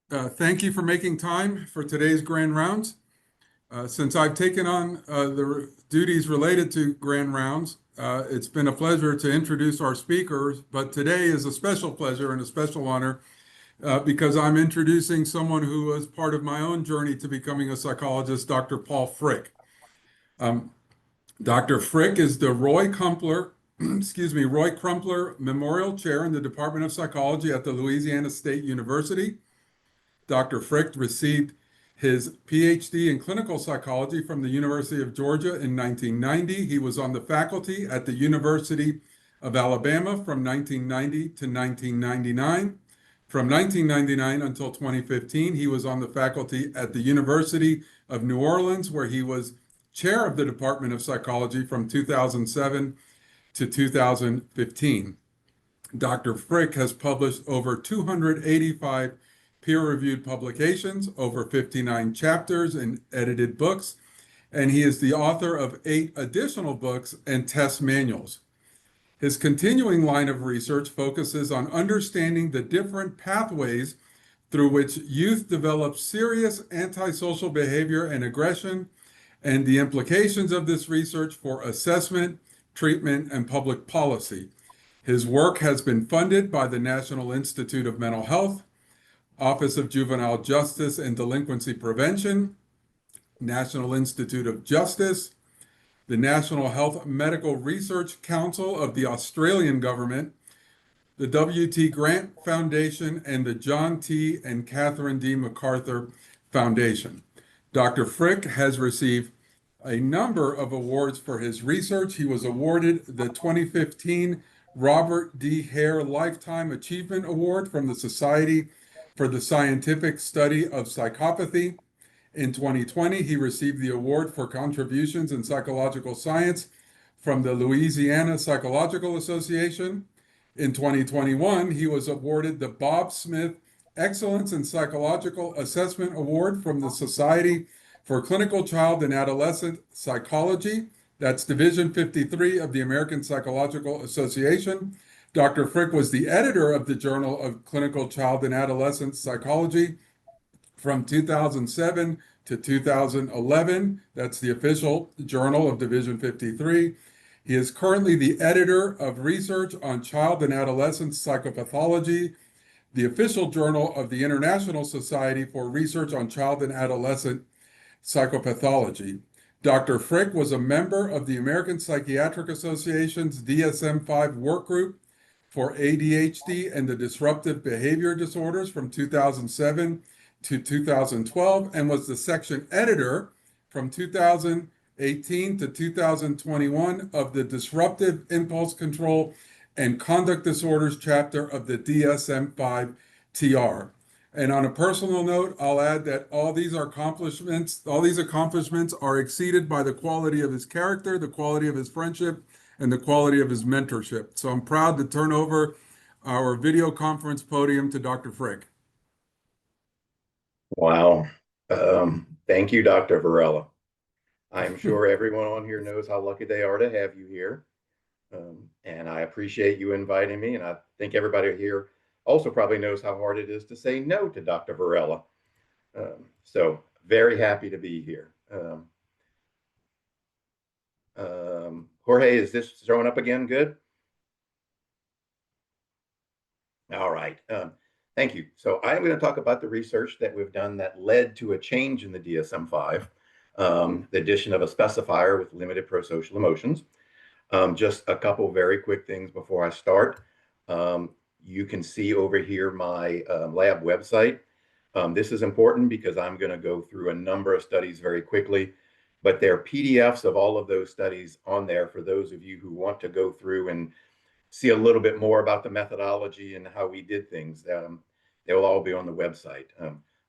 Thank you for making time for today's Grand Rounds. Since I've taken on the duties related to Grand Rounds, it's been a pleasure to introduce our speakers, but today is a special pleasure and a special honor because I'm introducing someone who was part of my own journey to becoming a psychologist, Dr. Paul Frick. Dr. Frick is the Roy Crumpler, Roy Crumpler Memorial Chair in the Department of Psychology at the Louisiana State University. Dr. Frick received his Ph.D. in clinical psychology from the University of Georgia in 1990. He was on the faculty at the University of Alabama from 1990 to 1999. From 1999 until 2015, he was on the faculty at the University of New Orleans, where he was chair of the Department of Psychology from 2007 to 2015. Dr. Frick has published over 285 peer-reviewed publications, over 59 chapters in edited books, and he is the author of 8 additional books and test manuals. His continuing line of research focuses on understanding the different pathways through which youth develop serious antisocial behavior and aggression, and the implications of this research for assessment, treatment, and public policy. His work has been funded by the National Institute of Mental Health, Office of Juvenile Justice and Delinquency Prevention, National Institute of Justice, the National Health Medical Research Council of the Australian government, the W.T. Grant Foundation, and the John T. and Catherine D. MacArthur Foundation. Dr. Frick has received a number of awards for his research. He was awarded the 2015 Robert D. Hare Lifetime Achievement Award from the Society for the Scientific Study of Psychopathy. In 2020, he received the award for contributions in psychological science from the Louisiana Psychological Association. In 2021, he was awarded the Bob Smith Excellence in Psychological Assessment Award from the Society for Clinical Child and Adolescent Psychology. That's Division 53 of the American Psychological Association. Dr. Frick was the editor of the Journal of Clinical Child and Adolescent Psychology from 2007 to 2011. That's the official journal of Division 53. He is currently the editor of Research on Child and Adolescent Psychopathology, the official journal of the International Society for Research on Child and Adolescent Psychopathology. Dr. Frick was a member of the American Psychiatric Association's DSM-5 work group for ADHD and the disruptive behavior disorders from 2007 to 2012, and was the section editor from 2018 to 2021 of the Disruptive Impulse Control and Conduct Disorders chapter of the DSM-5 TR. And on a personal note, I'll add that all these accomplishments are exceeded by the quality of his character, the quality of his friendship, and the quality of his mentorship. So I'm proud to turn over our video conference podium to Dr. Frick. Wow. Thank you, Dr. Varela. I'm sure everyone on here knows how lucky they are to have you here. And I appreciate you inviting me. And I think everybody here also probably knows how hard it is to say no to Dr. Varela. So very happy to be here. Jorge, is this showing up again? Good. All right. Thank you. So I'm going to talk about the research that we've done that led to a change in the DSM-5, the addition of a specifier with limited prosocial emotions. Just a couple very quick things before I start. You can see over here my lab website. This is important because I'm going to go through a number of studies very quickly, but there are PDFs of all of those studies on there for those of you who want to go through and see a little bit more about the methodology and how we did things. They will all be on the website.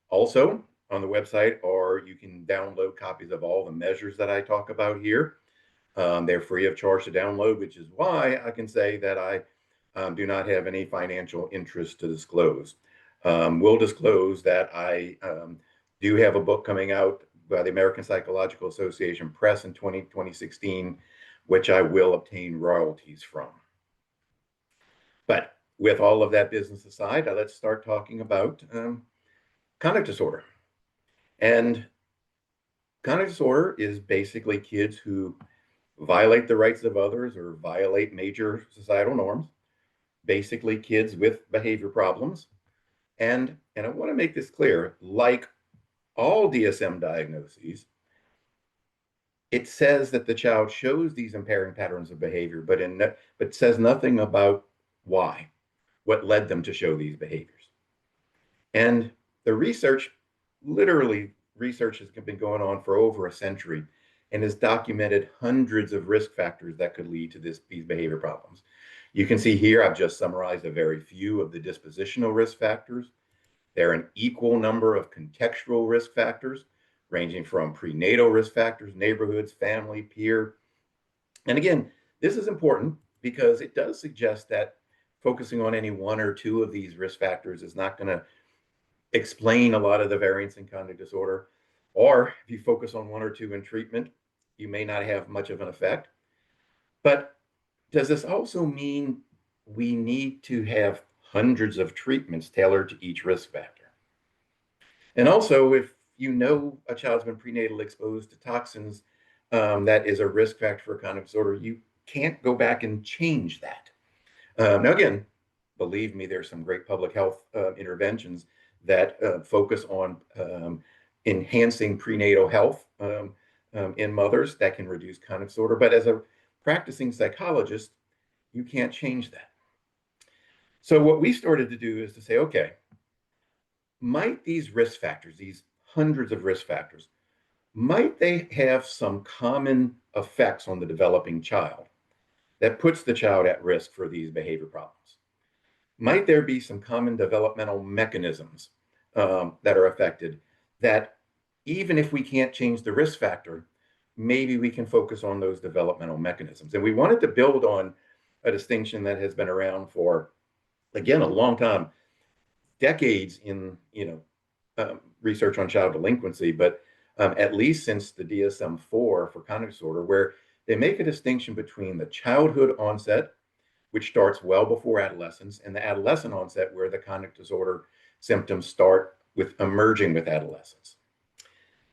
Also on the website, or you can download copies of all the measures that I talk about here. They're free of charge to download, which is why I can say that I do not have any financial interest to disclose. We'll disclose that I do have a book coming out by the American Psychological Association Press in 2016, which I will obtain royalties from. But with all of that business aside, let's start talking about conduct disorder. And conduct disorder is basically kids who violate the rights of others or violate major societal norms, basically kids with behavior problems. And I want to make this clear, like all DSM diagnoses, it says that the child shows these impairing patterns of behavior, but says nothing about why, what led them to show these behaviors. And the research, literally, research has been going on for over a century and has documented hundreds of risk factors that could lead to these behavior problems. You can see here, I've just summarized a very few of the dispositional risk factors. There are an equal number of contextual risk factors, ranging from prenatal risk factors, neighborhoods, family, peer. And again, this is important because it does suggest that focusing on any one or two of these risk factors is not going to explain a lot of the variance in conduct disorder. Or if you focus on one or two in treatment, you may not have much of an effect. But does this also mean we need to have hundreds of treatments tailored to each risk factor? And also, if you know a child's been prenatally exposed to toxins, that is a risk factor for conduct disorder, you can't go back and change that. Now, again, believe me, there's some great public health interventions that focus on enhancing prenatal health in mothers that can reduce conduct disorder. But as a practicing psychologist, you can't change that. So what we started to do is to say, okay, might these risk factors, these hundreds of risk factors, might they have some common effects on the developing child that puts the child at risk for these behavior problems? Might there be some common developmental mechanisms that are affected that even if we can't change the risk factor, maybe we can focus on those developmental mechanisms? And we wanted to build on a distinction that has been around for, again, a long time, decades in research on child delinquency, but at least since the DSM-4 for conduct disorder, where they make a distinction between the childhood onset, which starts well before adolescence, and the adolescent onset, where the conduct disorder symptoms start with emerging with adolescence.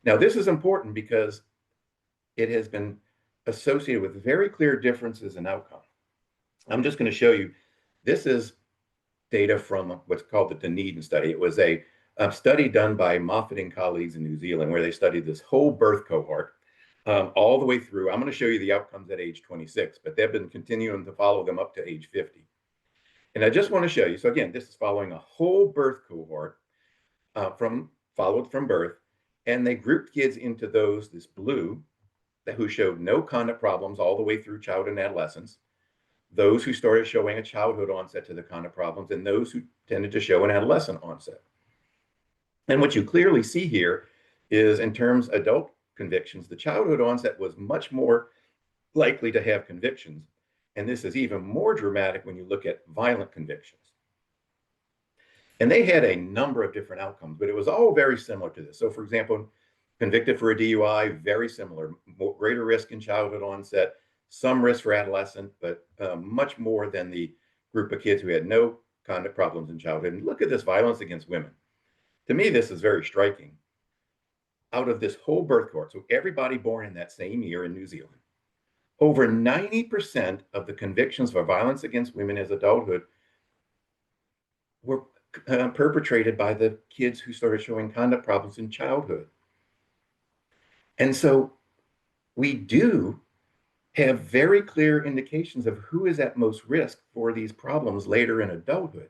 Now, this is important because it has been associated with very clear differences in outcome. I'm just going to show you, this is data from what's called the Dunedin study. It was a study done by Moffat and colleagues in New Zealand, where they studied this whole birth cohort all the way through. I'm going to show you the outcomes at age 26, but they've been continuing to follow them up to age 50. And I just want to show you, so again, this is following a whole birth cohort followed from birth, and they grouped kids into those, this blue, who showed no conduct problems all the way through childhood and adolescence, those who started showing a childhood onset to the conduct problems, and those who tended to show an adolescent onset. And what you clearly see here is, in terms of adult convictions, the childhood onset was much more likely to have convictions. And this is even more dramatic when you look at violent convictions. And they had a number of different outcomes, but it was all very similar to this. So, for example, convicted for a DUI, very similar, greater risk in childhood onset, some risk for adolescent, but much more than the group of kids who had no conduct problems in childhood. And look at this violence against women. To me, this is very striking. Out of this whole birth cohort, so everybody born in that same year in New Zealand, over 90% of the convictions for violence against women as adulthood were perpetrated by the kids who started showing conduct problems in childhood. And so we do have very clear indications of who is at most risk for these problems later in adulthood.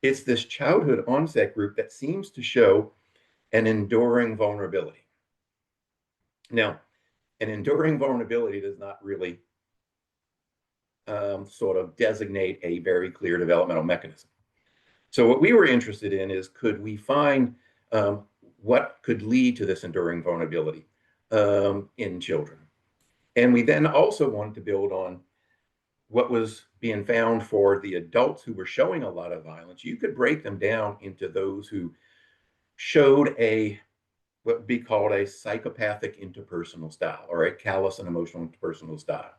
It's this childhood onset group that seems to show an enduring vulnerability. Now, an enduring vulnerability does not really sort of designate a very clear developmental mechanism. So what we were interested in is, could we find what could lead to this enduring vulnerability in children? And we then also wanted to build on what was being found for the adults who were showing a lot of violence. You could break them down into those who showed what would be called a psychopathic interpersonal style, or a callous and emotional interpersonal style.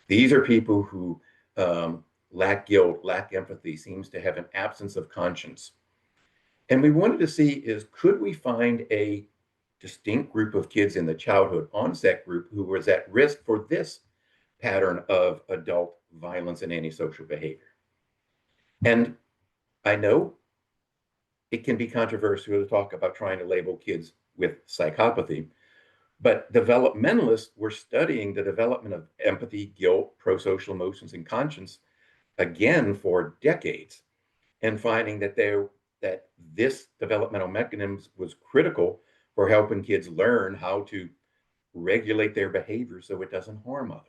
These are people who lack guilt, lack empathy, seems to have an absence of conscience. And we wanted to see is, could we find a distinct group of kids in the childhood onset group who was at risk for this pattern of adult violence and antisocial behavior? And I know it can be controversial to talk about trying to label kids with psychopathy, but developmentalists were studying the development of empathy, guilt, prosocial emotions, and conscience again for decades, and finding that this developmental mechanism was critical for helping kids learn how to regulate their behavior so it doesn't harm others.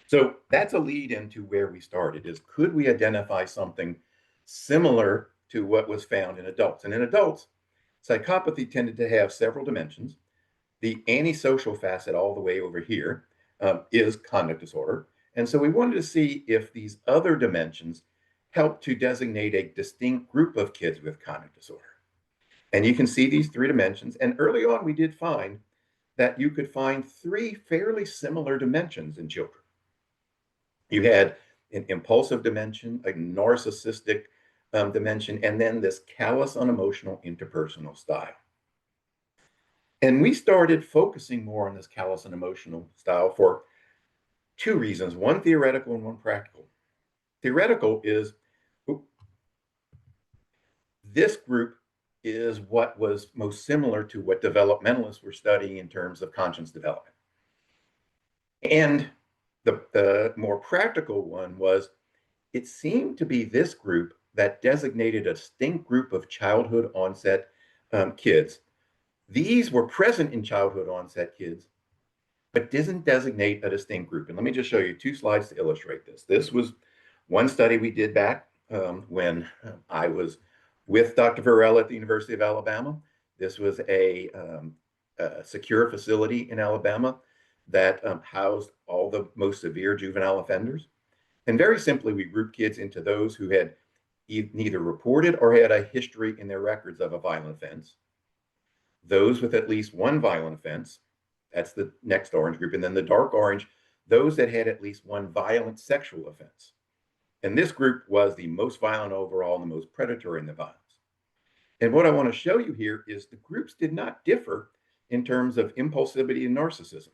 So that's a lead into where we started, is could we identify something similar to what was found in adults? And in adults, psychopathy tended to have several dimensions. The antisocial facet all the way over here is conduct disorder. And so we wanted to see if these other dimensions help to designate a distinct group of kids with conduct disorder. And you can see these three dimensions. And early on, we did find that you could find three fairly similar dimensions in children. You had an impulsive dimension, a narcissistic dimension, and then this callous, unemotional, interpersonal style. And we started focusing more on this callous and emotional style for two reasons, one theoretical and one practical. Theoretical is this group is what was most similar to what developmentalists were studying in terms of conscience development. And the more practical one was, it seemed to be this group that designated a distinct group of childhood onset kids. These were present in childhood onset kids, but didn't designate a distinct group. And let me just show you two slides to illustrate this. This was one study we did back when I was with Dr. Varela at the University of Alabama. This was a secure facility in Alabama that housed all the most severe juvenile offenders. And very simply, we grouped kids into those who had neither reported or had a history in their records of a violent offense, those with at least one violent offense, that's the next orange group, and then the dark orange, those that had at least one violent sexual offense. And this group was the most violent overall and the most predatory in the violence. And what I want to show you here is the groups did not differ in terms of impulsivity and narcissism,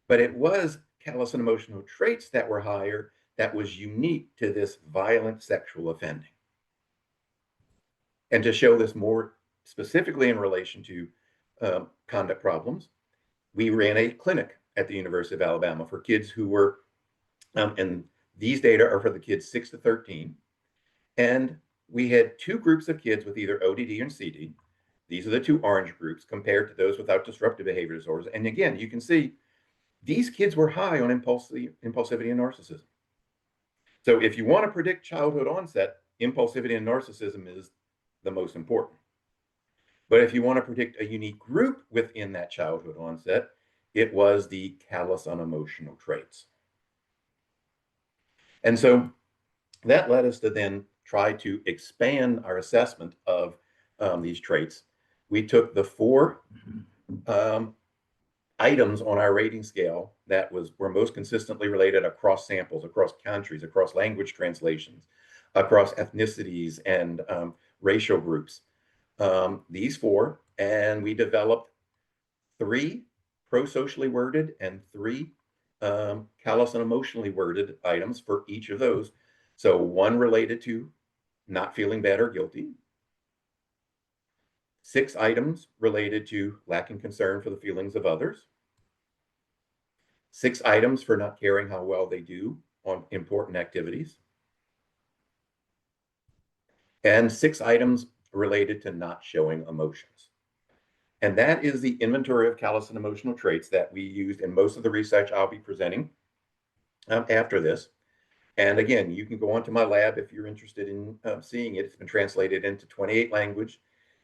but it was callous and emotional traits that were higher that was unique to this violent sexual offending. And to show this more specifically in relation to conduct problems, we ran a clinic at the University of Alabama for kids who were, and these data are for the kids 6 to 13. And we had two groups of kids with either ODD and CD. These are the two orange groups compared to those without disruptive behavior disorders. And again, you can see these kids were high on impulsivity and narcissism. So if you want to predict childhood onset, impulsivity and narcissism is the most important. But if you want to predict a unique group within that childhood onset, it was the callous unemotional traits. And so that led us to then try to expand our assessment of these traits. We took the four items on our rating scale that were most consistently related across samples, across countries, across language translations, across ethnicities and racial groups. These four, and we developed 3 pro-socially worded and 3 callous and emotionally worded items for each of those. So one related to not feeling bad or guilty, 6 items related to lacking concern for the feelings of others, 6 items for not caring how well they do on important activities, and 6 items related to not showing emotions. And that is the inventory of callous and emotional traits that we used in most of the research I'll be presenting after this. And again, you can go onto my lab if you're interested in seeing it. It's been translated into 28 languages.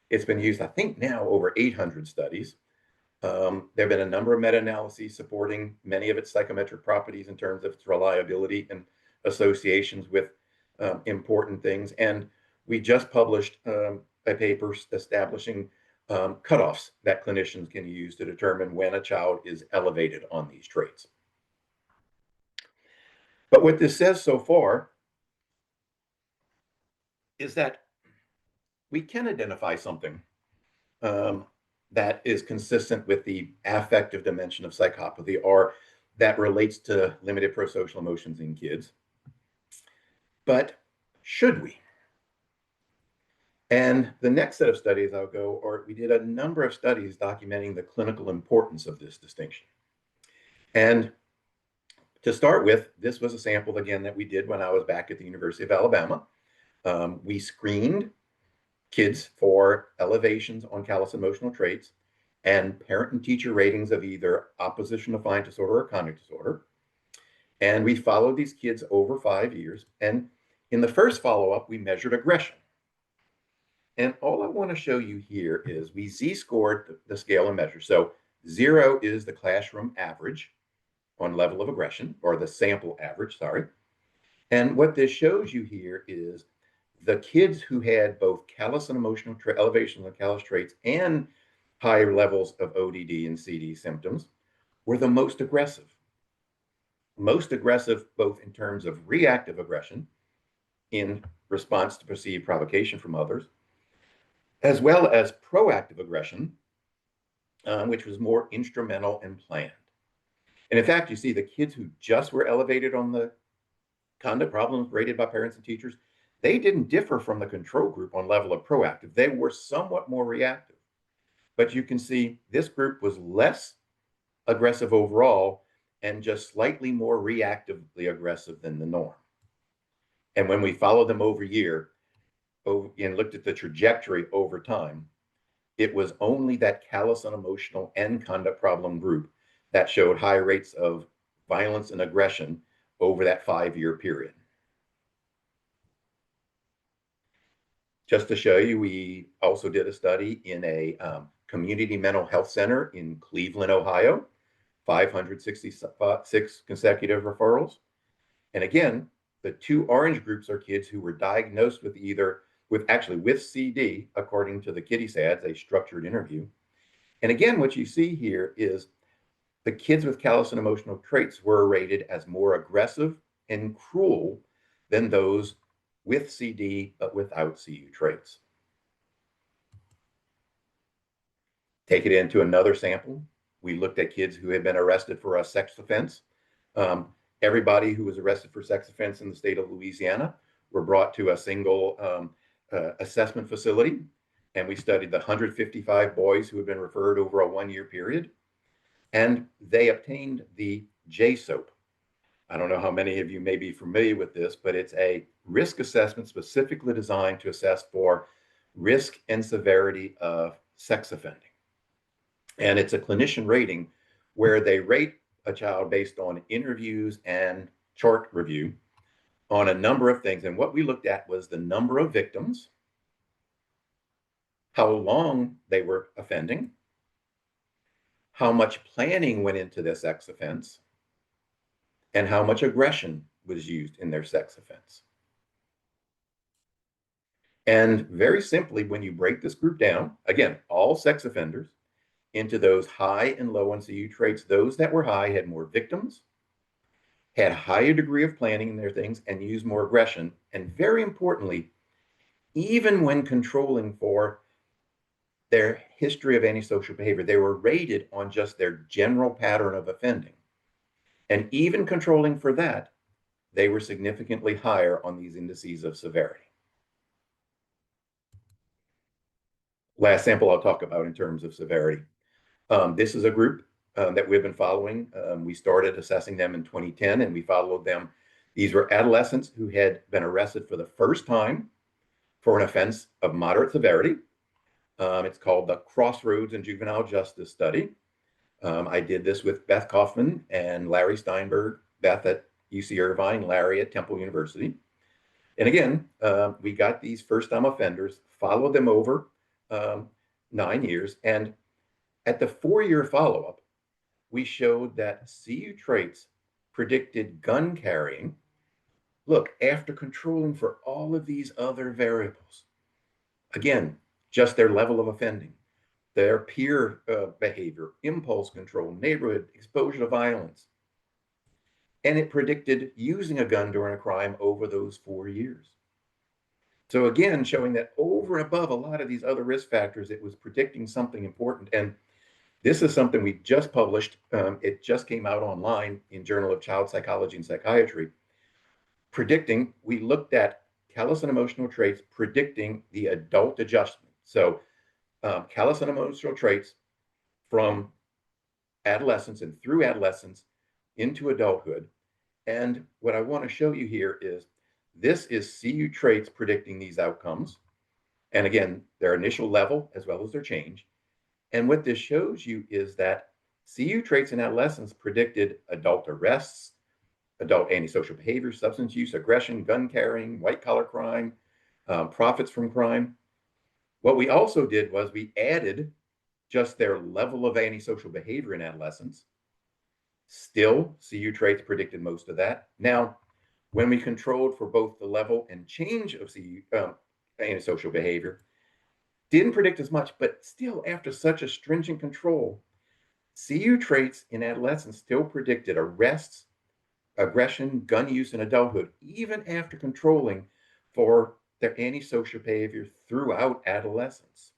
It's been used, I think, now over 800 studies. There have been a number of meta-analyses supporting many of its psychometric properties in terms of its reliability and associations with important things. And we just published a paper establishing cutoffs that clinicians can use to determine when a child is elevated on these traits. But what this says so far is that we can identify something that is consistent with the affective dimension of psychopathy, or that relates to limited prosocial emotions in kids. But should we? And the next set of studies I'll go, or we did a number of studies documenting the clinical importance of this distinction. And to start with, this was a sample, again, that we did when I was back at the University of Alabama. We screened kids for elevations on callous emotional traits and parent and teacher ratings of either opposition defiant disorder or conduct disorder. And we followed these kids over 5 years. And in the first follow-up, we measured aggression. And all I want to show you here is we z-scored the scale and measure. So 0 is the classroom average on level of aggression, or the sample average, sorry. And what this shows you here is the kids who had both callous and emotional elevations of callous traits and higher levels of ODD and CD symptoms were the most aggressive. Most aggressive, both in terms of reactive aggression in response to perceived provocation from others, as well as proactive aggression, which was more instrumental and planned. And in fact, you see the kids who just were elevated on the conduct problems rated by parents and teachers, they didn't differ from the control group on level of proactive. They were somewhat more reactive. But you can see this group was less aggressive overall and just slightly more reactively aggressive than the norm. And when we followed them over year and looked at the trajectory over time, it was only that callous, unemotional, and conduct problem group that showed high rates of violence and aggression over that 5-year period. Just to show you, we also did a study in a community mental health center in Cleveland, Ohio, 566 consecutive referrals. And again, the 2 orange groups are kids who were diagnosed with with CD, according to the Kitty SADS, a structured interview. And again, what you see here is the kids with callous and emotional traits were rated as more aggressive and cruel than those with CD but without CU traits. Take it into another sample. We looked at kids who had been arrested for a sex offense. Everybody who was arrested for sex offense in the state of Louisiana were brought to a single assessment facility, and we studied the 155 boys who had been referred over a 1-year period, and they obtained the J-SOAP. I don't know how many of you may be familiar with this, but it's a risk assessment specifically designed to assess for risk and severity of sex offending. And it's a clinician rating where they rate a child based on interviews and chart review on a number of things. And what we looked at was the number of victims, how long they were offending, how much planning went into their sex offense, and how much aggression was used in their sex offense. And very simply, when you break this group down, again, all sex offenders, into those high and low on CU traits, those that were high had more victims, had a higher degree of planning in their things, and used more aggression. And very importantly, even when controlling for their history of antisocial behavior, they were rated on just their general pattern of offending. And even controlling for that, they were significantly higher on these indices of severity. Last sample I'll talk about in terms of severity. This is a group that we've been following. We started assessing them in 2010, and we followed them. These were adolescents who had been arrested for the first time for an offense of moderate severity. It's called the Crossroads in Juvenile Justice Study. I did this with Beth Kaufman and Larry Steinberg, Beth at UC Irvine, Larry at Temple University. And again, we got these first-time offenders, followed them over 9 years, and at the 4-year follow-up, we showed that CU traits predicted gun carrying. Look, after controlling for all of these other variables, again, just their level of offending, their peer behavior, impulse control, neighborhood, exposure to violence. And it predicted using a gun during a crime over those 4 years. So again, showing that over and above a lot of these other risk factors, it was predicting something important. And this is something we just published. It just came out online in Journal of Child Psychology and Psychiatry. We looked at callous and emotional traits predicting the adult adjustment. So callous and emotional traits from adolescence and through adolescence into adulthood. And what I want to show you here is this is CU traits predicting these outcomes. And again, their initial level as well as their change. And what this shows you is that CU traits in adolescence predicted adult arrests, adult antisocial behavior, substance use, aggression, gun carrying, white collar crime, profits from crime. What we also did was we added just their level of antisocial behavior in adolescence. Still, CU traits predicted most of that. Now, when we controlled for both the level and change of antisocial behavior, didn't predict as much, but still, after such a stringent control, CU traits in adolescence still predicted arrests, aggression, gun use in adulthood, even after controlling for their antisocial behavior throughout adolescence.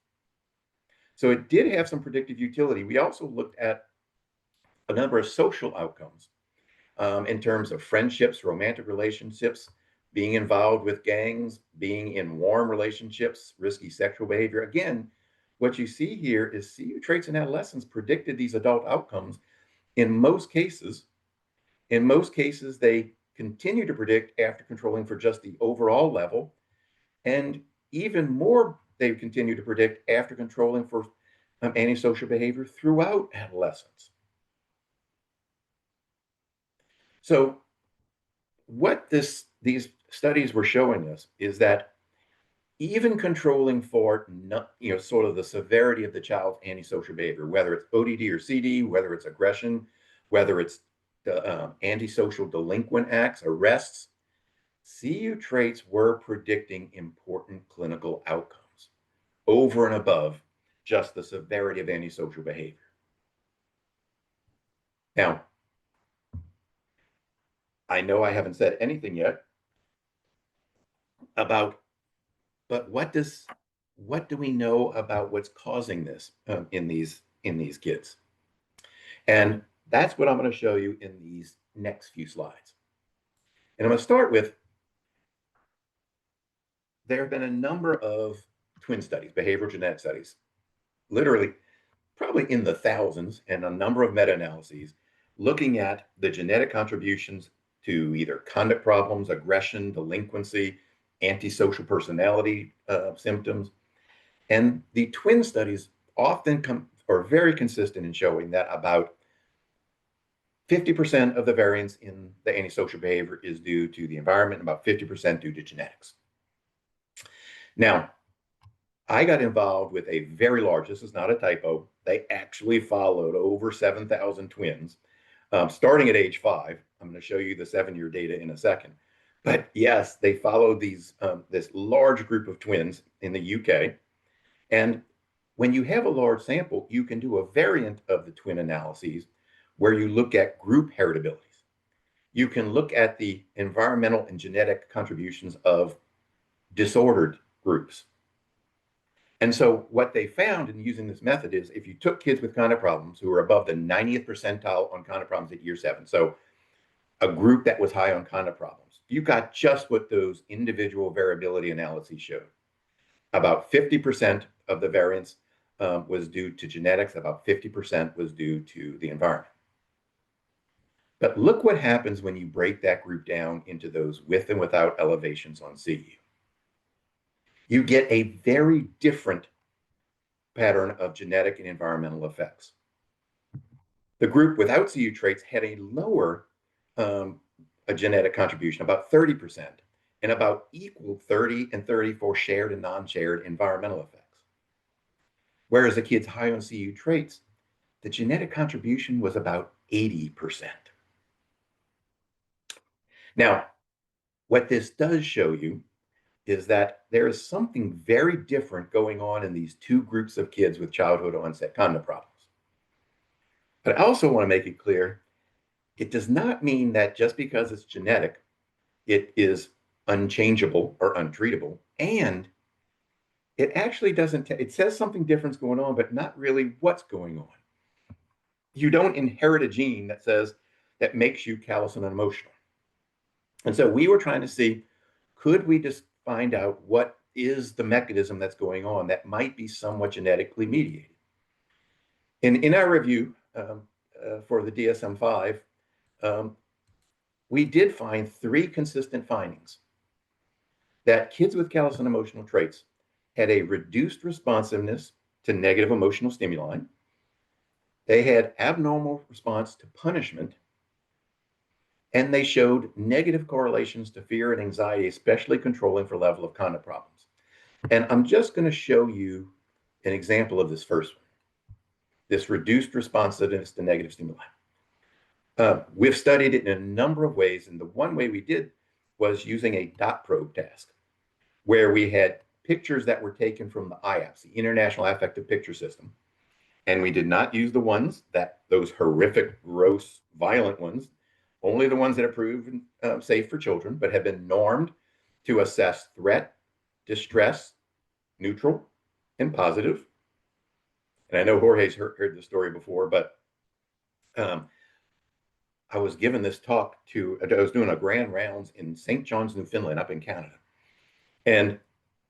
So it did have some predictive utility. We also looked at a number of social outcomes in terms of friendships, romantic relationships, being involved with gangs, being in warm relationships, risky sexual behavior. Again, what you see here is CU traits in adolescence predicted these adult outcomes. In most cases, they continue to predict after controlling for just the overall level. And even more, they continue to predict after controlling for antisocial behavior throughout adolescence. So what these studies were showing us is that even controlling for sort of the severity of the child's antisocial behavior, whether it's ODD or CD, whether it's aggression, whether it's the antisocial delinquent acts, arrests, CU traits were predicting important clinical outcomes over and above just the severity of antisocial behavior. Now, I know I haven't said anything yet about, but what do we know about what's causing this in these kids? And that's what I'm going to show you in these next few slides. And I'm going to start with, there have been a number of twin studies, behavioral genetic studies, literally probably in the thousands, and a number of meta-analyses looking at the genetic contributions to either conduct problems, aggression, delinquency, antisocial personality symptoms. And the twin studies often are very consistent in showing that about 50% of the variance in the antisocial behavior is due to the environment, and about 50% due to genetics. Now, I got involved with a very large, this is not a typo, they actually followed over 7,000 twins, starting at age 5. I'm going to show you the 7-year data in a second. But yes, they followed this large group of twins in the UK. And when you have a large sample, you can do a variant of the twin analyses where you look at group heritabilities. You can look at the environmental and genetic contributions of disordered groups. And so what they found in using this method is if you took kids with conduct problems who were above the 90th percentile on conduct problems at year 7, so a group that was high on conduct problems, you got just what those individual variability analyses showed. About 50% of the variance was due to genetics, about 50% was due to the environment. But look what happens when you break that group down into those with and without elevations on CU. You get a very different pattern of genetic and environmental effects. The group without CU traits had a lower a genetic contribution, about 30%, and about equal 30 and 30 for shared and non-shared environmental effects. Whereas the kids high on CU traits, the genetic contribution was about 80%. Now, what this does show you is that there is something very different going on in these two groups of kids with childhood onset conduct problems. But I also want to make it clear, it does not mean that just because it's genetic, it is unchangeable or untreatable. And it actually doesn't, it says something different's going on, but not really what's going on. You don't inherit a gene that says, that makes you callous and unemotional. And so we were trying to see, could we just find out what is the mechanism that's going on that might be somewhat genetically mediated? In our review for the DSM-5, we did find 3 consistent findings: that kids with callous and emotional traits had a reduced responsiveness to negative emotional stimuli, they had abnormal response to punishment, and they showed negative correlations to fear and anxiety, especially controlling for level of conduct problems. And I'm just going to show you an example of this first one, this reduced responsiveness to negative stimuli. We've studied it in a number of ways, and the one way we did was using a dot probe task, where we had pictures that were taken from the IAPS, the International Affective Picture System, and we did not use the ones those horrific, gross, violent ones, only the ones that are proven safe for children, but have been normed to assess threat, distress, neutral, and positive. And I know Jorge's heard the story before, but I was given this talk I was doing a grand rounds in St. John's, Newfoundland, up in Canada. And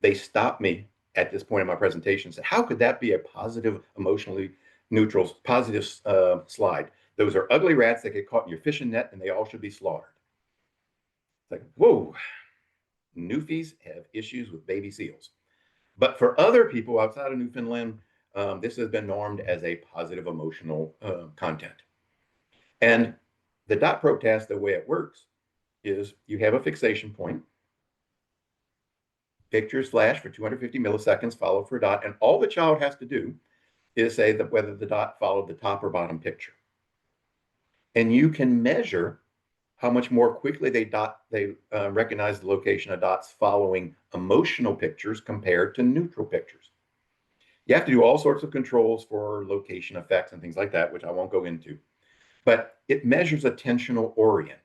they stopped me at this point in my presentation and said, how could that be a positive, emotionally neutral, positive slide? Those are ugly rats that get caught in your fishing net and they all should be slaughtered. It's like, whoa, Newfies have issues with baby seals. But for other people outside of Newfoundland, this has been normed as a positive emotional content. And the dot probe task, the way it works is you have a fixation point, pictures flash for 250 milliseconds, followed for a dot, and all the child has to do is say that whether the dot followed the top or bottom picture. And you can measure how much more quickly they recognize the location of dots following emotional pictures compared to neutral pictures. You have to do all sorts of controls for location effects and things like that, which I won't go into. But it measures attentional orienting.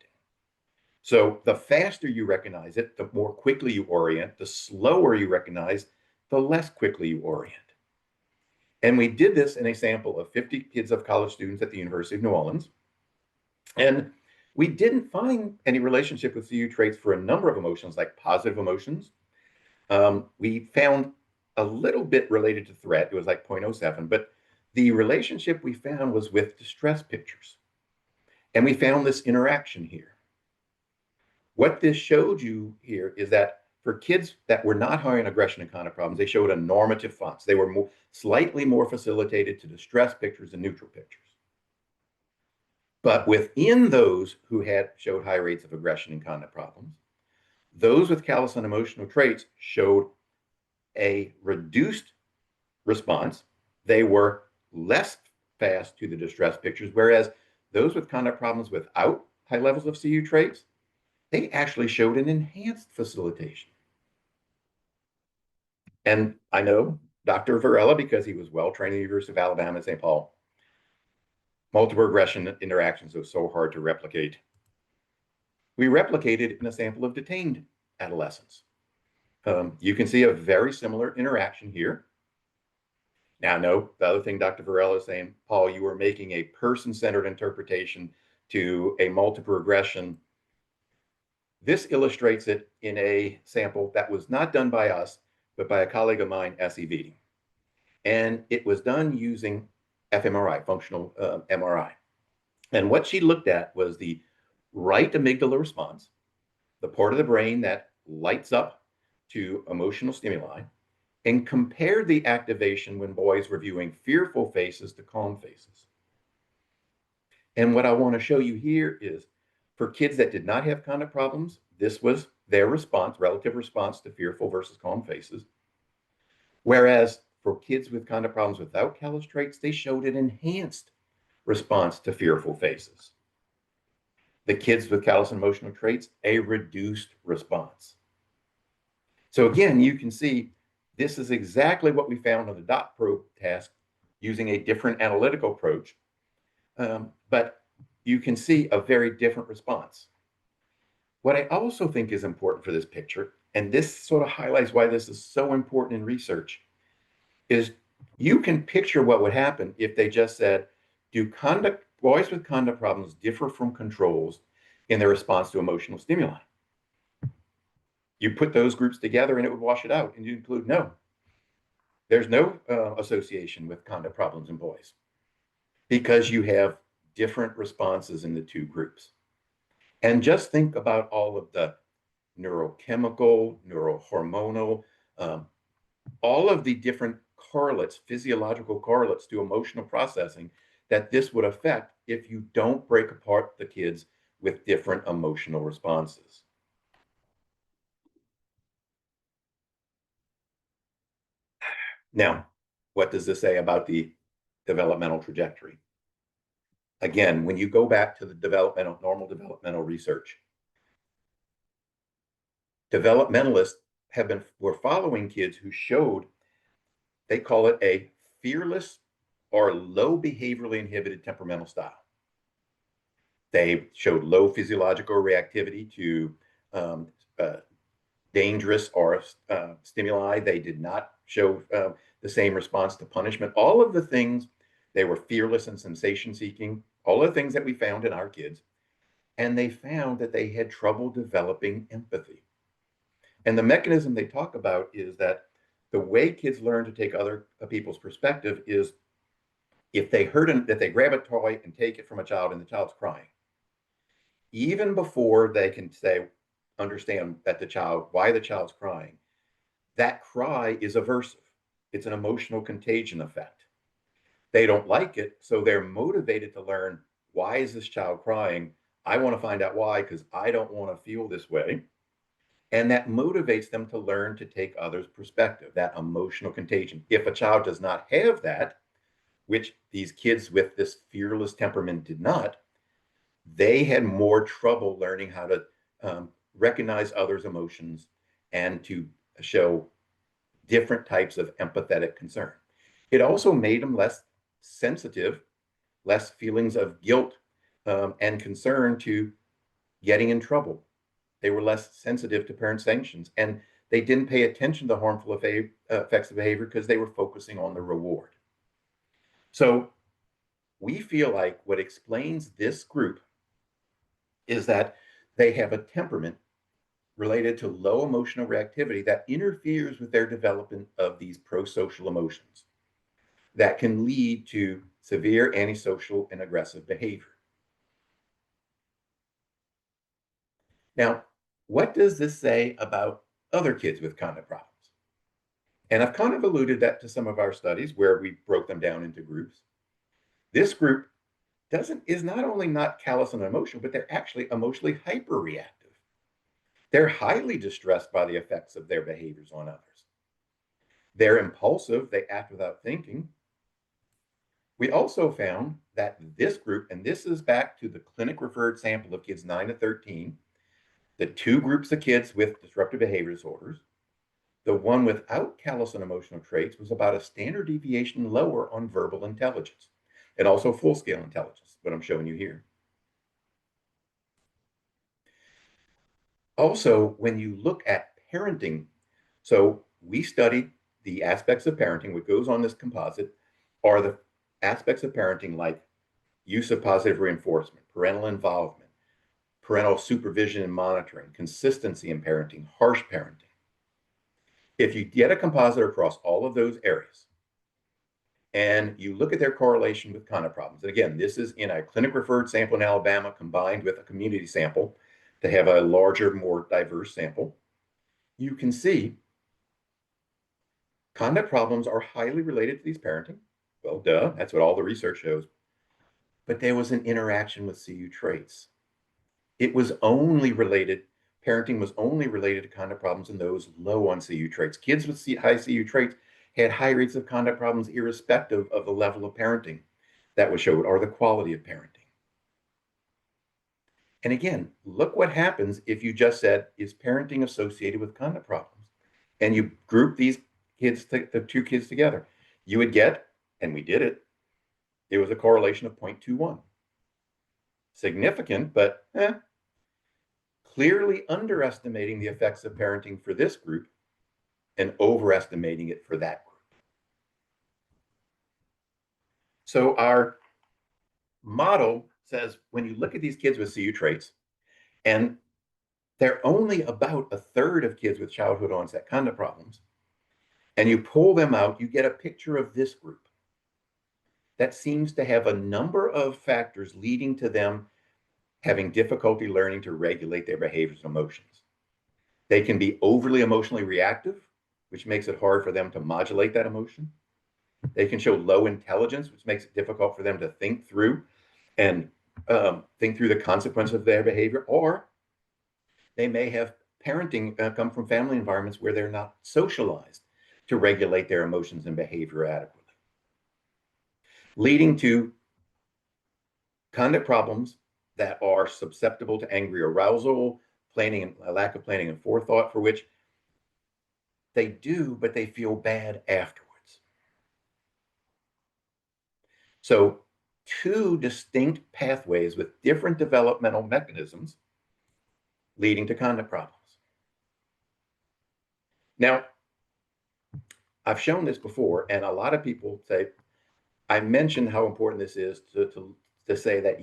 So the faster you recognize it, the more quickly you orient. The slower you recognize, the less quickly you orient. And we did this in a sample of 50 kids of college students at the University of New Orleans. And we didn't find any relationship with CU traits for a number of emotions, like positive emotions. We found a little bit related to threat. It was like 0.07, but the relationship we found was with distress pictures. And we found this interaction here. What this showed you here is that for kids that were not high in aggression and conduct problems, they showed a normative fonts. They were slightly more facilitated to distress pictures and neutral pictures. But within those who showed high rates of aggression and conduct problems, those with callous and emotional traits showed a reduced response. They were less fast to the distress pictures, whereas those with conduct problems without high levels of CU traits, they actually showed an enhanced facilitation. And I know Dr. Varela, because he was well-trained at the University of Alabama at St. Paul, multiple aggression interactions are so hard to replicate. We replicated in a sample of detained adolescents. You can see a very similar interaction here. Now, no, the other thing Dr. Varela is saying, Paul, you were making a person-centered interpretation to a multiple regression. This illustrates it in a sample that was not done by us, but by a colleague of mine, SEV. And it was done using fMRI, functional MRI. And what she looked at was the right amygdala response, the part of the brain that lights up to emotional stimuli, and compared the activation when boys were viewing fearful faces to calm faces. And what I want to show you here is for kids that did not have conduct problems, this was their response, relative response to fearful versus calm faces. Whereas for kids with conduct problems without callous traits, they showed an enhanced response to fearful faces. The kids with callous and emotional traits, a reduced response. So again, you can see this is exactly what we found on the dot probe task using a different analytical approach. But you can see a very different response. What I also think is important for this picture, and this sort of highlights why this is so important in research, is you can picture what would happen if they just said, do boys with conduct problems differ from controls in their response to emotional stimuli? You put those groups together and it would wash it out, and you include no. There's no association with conduct problems in boys because you have different responses in the two groups. And just think about all of the neurochemical, neurohormonal, all of the different correlates, physiological correlates to emotional processing that this would affect if you don't break apart the kids with different emotional responses. Now, what does this say about the developmental trajectory? Again, when you go back to the normal developmental research, developmentalists were following kids who showed, they call it a fearless or low behaviorally inhibited temperamental style. They showed low physiological reactivity to dangerous or stimuli. They did not show the same response to punishment. All of the things, they were fearless and sensation seeking, all of the things that we found in our kids. And they found that they had trouble developing empathy. And the mechanism they talk about is that the way kids learn to take other people's perspective is if they that they grab a toy and take it from a child and the child's crying, even before they can understand that why the child's crying, that cry is aversive. It's an emotional contagion effect. They don't like it, so they're motivated to learn, why is this child crying? I want to find out why, because I don't want to feel this way. And that motivates them to learn to take others' perspective, that emotional contagion. If a child does not have that, which these kids with this fearless temperament did not, they had more trouble learning how to recognize others' emotions and to show different types of empathetic concern. It also made them less sensitive, less feelings of guilt and concern to getting in trouble. They were less sensitive to parent sanctions, and they didn't pay attention to harmful effects of behavior because they were focusing on the reward. So we feel like what explains this group is that they have a temperament related to low emotional reactivity that interferes with their development of these prosocial emotions that can lead to severe antisocial and aggressive behavior. Now, what does this say about other kids with conduct problems? And I've kind of alluded that to some of our studies where we broke them down into groups. This group is not only not callous and emotional, but they're actually emotionally hyperreactive. They're highly distressed by the effects of their behaviors on others. They're impulsive, they act without thinking. We also found that this group, and this is back to the clinic referred sample of kids 9 to 13, the two groups of kids with disruptive behavior disorders, the one without callous and emotional traits was about a standard deviation lower on verbal intelligence and also full-scale intelligence, what I'm showing you here. Also, when you look at parenting, so we studied the aspects of parenting. What goes on this composite are the aspects of parenting like use of positive reinforcement, parental involvement, parental supervision and monitoring, consistency in parenting, harsh parenting. If you get a composite across all of those areas and you look at their correlation with conduct problems, and again, this is in a clinic referred sample in Alabama combined with a community sample to have a larger, more diverse sample, you can see conduct problems are highly related to these parenting. Well, duh, that's what all the research shows. But there was an interaction with CU traits. It was only related, parenting was only related to conduct problems in those low on CU traits. Kids with high CU traits had high rates of conduct problems irrespective of the level of parenting that was showed or the quality of parenting. And again, look what happens if you just said, is parenting associated with conduct problems? And you group these kids, the two kids together. You would get, and we did it, it was a correlation of 0.21. Significant, but clearly underestimating the effects of parenting for this group and overestimating it for that group. So our model says when you look at these kids with CU traits, and they're only about a third of kids with childhood onset conduct problems, and you pull them out, you get a picture of this group that seems to have a number of factors leading to them having difficulty learning to regulate their behaviors and emotions. They can be overly emotionally reactive, which makes it hard for them to modulate that emotion. They can show low intelligence, which makes it difficult for them to think through and think through the consequence of their behavior. Or they may have parenting come from family environments where they're not socialized to regulate their emotions and behavior adequately, leading to conduct problems that are susceptible to angry arousal, planning and a lack of planning and forethought, for which they do, but they feel bad afterwards. So two distinct pathways with different developmental mechanisms leading to conduct problems. Now, I've shown this before, and a lot of people say, I mentioned how important this is to say that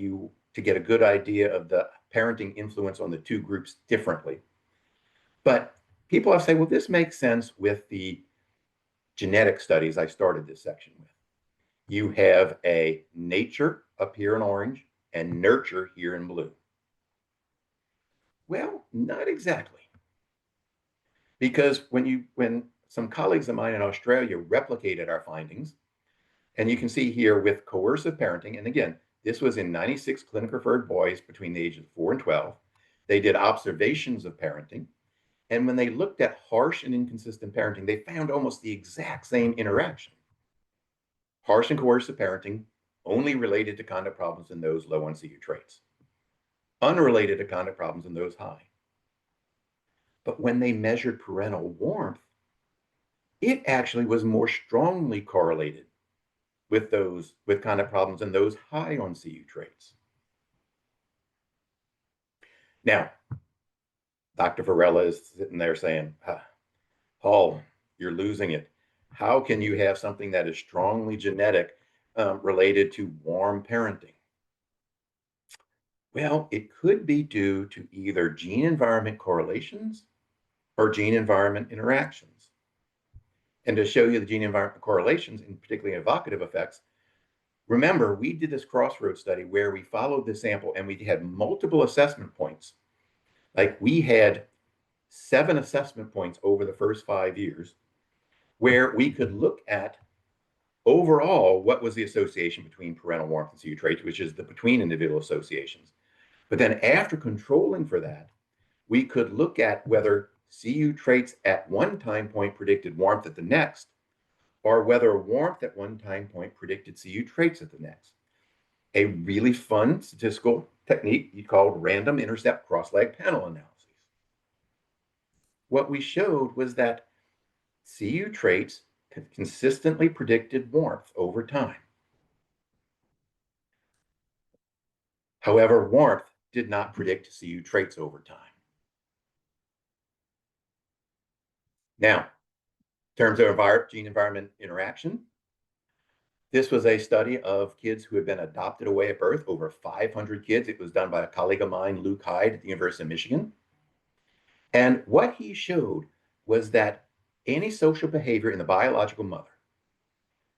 to get a good idea of the parenting influence on the two groups differently. But people have said, well, this makes sense with the genetic studies I started this section with. You have a nature up here in orange and nurture here in blue. Well, not exactly. Because when some colleagues of mine in Australia replicated our findings, and you can see here with coercive parenting, and again, this was in 96 clinical referred boys between the ages of 4 and 12. They did observations of parenting. And when they looked at harsh and inconsistent parenting, they found almost the exact same interaction. Harsh and coercive parenting only related to conduct problems in those low on CU traits, unrelated to conduct problems in those high. But when they measured parental warmth, it actually was more strongly correlated with conduct problems in those high on CU traits. Now, Dr. Varela is sitting there saying, Paul, you're losing it. How can you have something that is strongly genetic related to warm parenting? Well, it could be due to either gene environment correlations or gene environment interactions. And to show you the gene environment correlations, and particularly evocative effects, remember, we did this crossroads study where we followed the sample and we had multiple assessment points. Like we had 7 assessment points over the first 5 years where we could look at overall what was the association between parental warmth and CU traits, which is the between individual associations. But then after controlling for that, we could look at whether CU traits at one time point predicted warmth at the next, or whether warmth at one time point predicted CU traits at the next. A really fun statistical technique called random intercept cross-lag panel analysis. What we showed was that CU traits consistently predicted warmth over time. However, warmth did not predict CU traits over time. Now, in terms of gene environment interaction, this was a study of kids who had been adopted away at birth, over 500 kids. It was done by a colleague of mine, Luke Hyde at the University of Michigan. And what he showed was that antisocial behavior in the biological mother,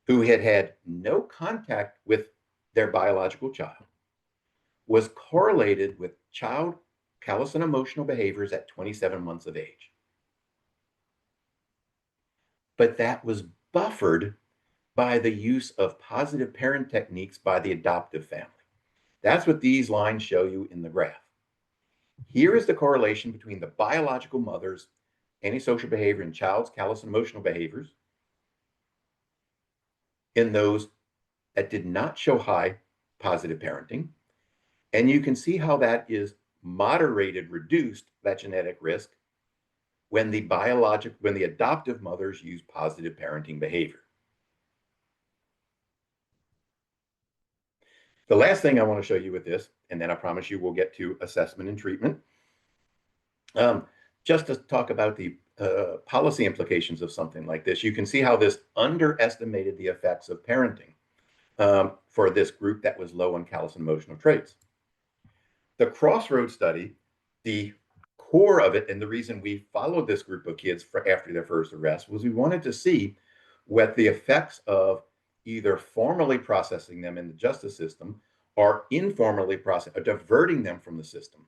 who had had no contact with their biological child, was correlated with child callous and emotional behaviors at 27 months of age. But that was buffered by the use of positive parent techniques by the adoptive family. That's what these lines show you in the graph. Here is the correlation between the biological mother's antisocial behavior and child's callous and emotional behaviors in those that did not show high positive parenting. And you can see how that is moderated, reduced, that genetic risk, when the adoptive mothers use positive parenting behavior. The last thing I want to show you with this, and then I promise you we'll get to assessment and treatment, Just to talk about the policy implications of something like this, you can see how this underestimated the effects of parenting for this group that was low on callous and emotional traits. The Crossroads study, the core of it, and the reason we followed this group of kids for after their first arrest, was we wanted to see what the effects of either formally processing them in the justice system or informally diverting them from the system.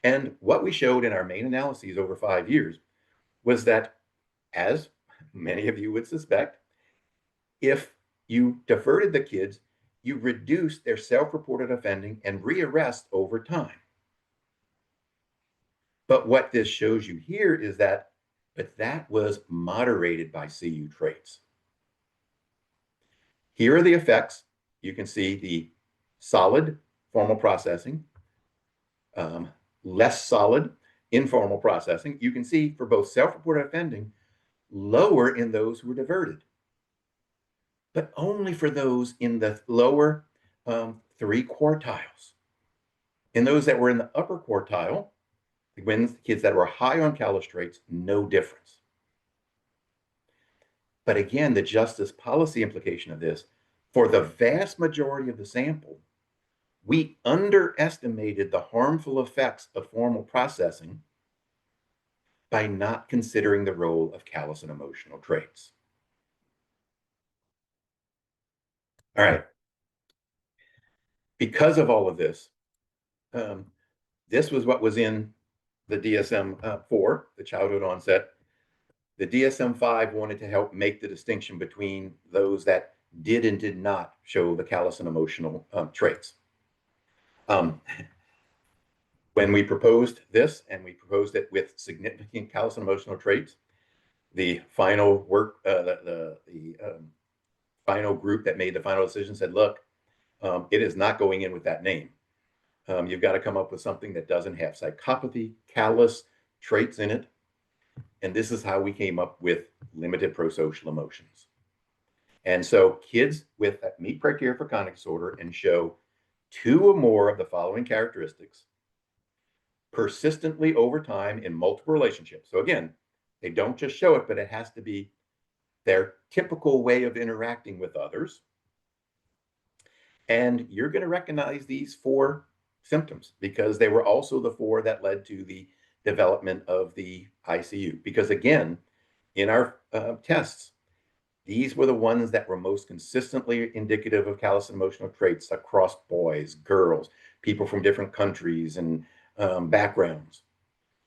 And what we showed in our main analyses over 5 years was that, as many of you would suspect, if you diverted the kids, you reduced their self-reported offending and rearrest over time. But what this shows you here is that, that was moderated by CU traits. Here are the effects. You can see the solid formal processing, less solid informal processing. You can see for both self-reported offending, lower in those who were diverted, but only for those in the lower 3 quartiles. In those that were in the upper quartile, the kids that were high on callous traits, no difference. But again, the justice policy implication of this, for the vast majority of the sample, we underestimated the harmful effects of formal processing by not considering the role of callous and emotional traits. All right. Because of all of this, this was what was in the DSM-4, the childhood onset. The DSM-5 wanted to help make the distinction between those that did and did not show the callous and emotional traits. When we proposed this, and we proposed it with significant callous and emotional traits, the final work, the final group that made the final decision said, look, it is not going in with that name. You've got to come up with something that doesn't have psychopathy, callous traits in it. And this is how we came up with limited prosocial emotions. And so kids with that meet criteria for conduct disorder and show 2 or more of the following characteristics persistently over time in multiple relationships. So again, they don't just show it, but it has to be their typical way of interacting with others. And you're going to recognize these 4 symptoms because they were also the 4 that led to the development of the ICU. Because again, in our tests, these were the ones that were most consistently indicative of callous and emotional traits across boys, girls, people from different countries and backgrounds.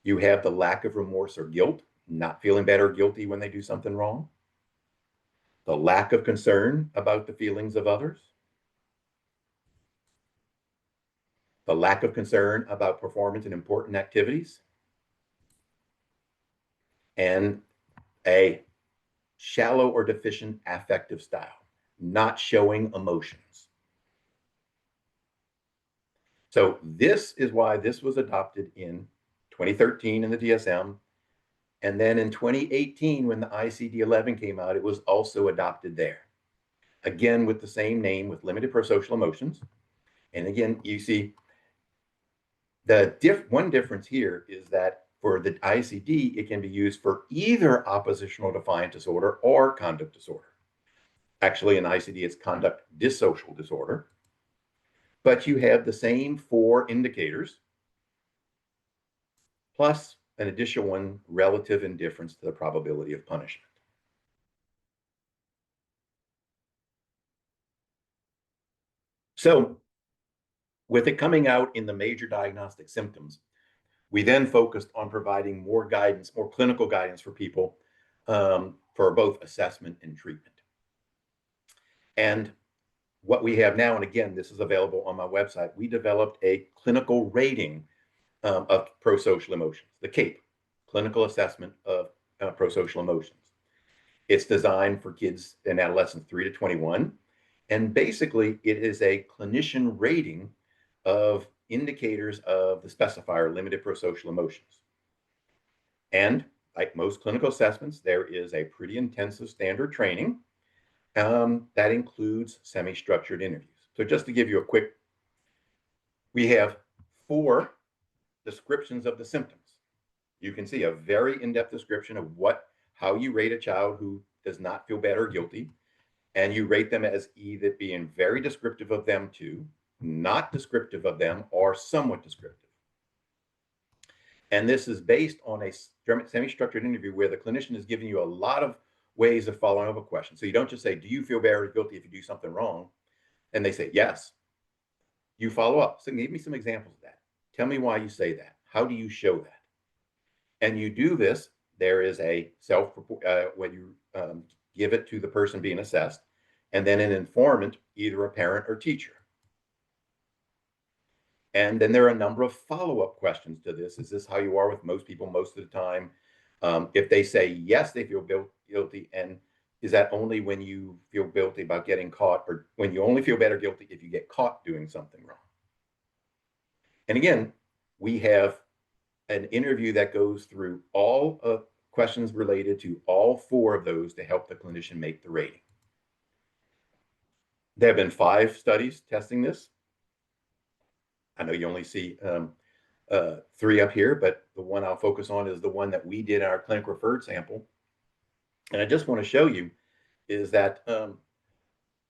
You have the lack of remorse or guilt, not feeling bad or guilty when they do something wrong. The lack of concern about the feelings of others. The lack of concern about performance in important activities. And a shallow or deficient affective style, not showing emotions. So this is why this was adopted in 2013 in the DSM. And then in 2018, when the ICD-11 came out, it was also adopted there. Again, with the same name, with limited prosocial emotions. And again, you see the one difference here is that for the ICD, it can be used for either oppositional defiant disorder or conduct disorder. Actually, in ICD, it's conduct dissocial disorder. But you have the same 4 indicators, plus an additional one, relative indifference to the probability of punishment. So with it coming out in the major diagnostic symptoms, we then focused on providing more guidance, more clinical guidance for people for both assessment and treatment. And what we have now, and again, this is available on my website, we developed a clinical rating of prosocial emotions, the CAPE, Clinical Assessment of Prosocial Emotions. It's designed for kids and adolescents 3 to 21. And basically, it is a clinician rating of indicators of the specifier limited prosocial emotions. And like most clinical assessments, there is a pretty intensive standard training that includes semi-structured interviews. So just to give you a quick, we have 4 descriptions of the symptoms. you can see a very in-depth description of how you rate a child who does not feel bad or guilty. And you rate them as either being very descriptive of them too, not descriptive of them, or somewhat descriptive. And this is based on a semi-structured interview where the clinician is giving you a lot of ways of following up a question. So you don't just say, do you feel bad or guilty if you do something wrong? And they say, yes. You follow up. So give me some examples of that. Tell me why you say that. How do you show that? And you do this. There is a when you give it to the person being assessed, and then an informant, either a parent or teacher. And then there are a number of follow-up questions to this. Is this how you are with most people most of the time? If they say yes, they feel guilty, and is that only when you feel guilty about getting caught, or when you only feel bad or guilty if you get caught doing something wrong? And again, we have an interview that goes through all of questions related to all 4 of those to help the clinician make the rating. There have been 5 studies testing this. I know you only see 3 up here, but the one I'll focus on is the one that we did in our clinic referred sample. And I just want to show you is that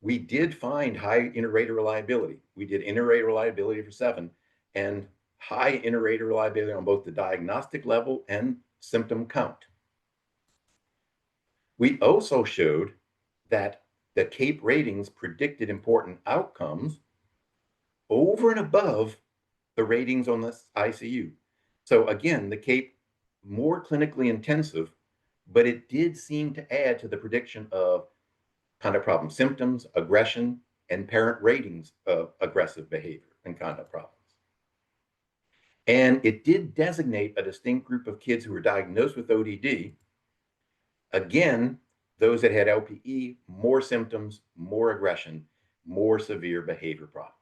we did find high inter-rater reliability. We did inter-rater reliability for 7 and high inter-rater reliability on both the diagnostic level and symptom count. We also showed that the CAPE ratings predicted important outcomes over and above the ratings on the ICU. So again, the CAPE more clinically intensive, but it did seem to add to the prediction of conduct problem symptoms, aggression, and parent ratings of aggressive behavior and conduct problems. And it did designate a distinct group of kids who were diagnosed with ODD. Again, those that had LPE, more symptoms, more aggression, more severe behavior problems.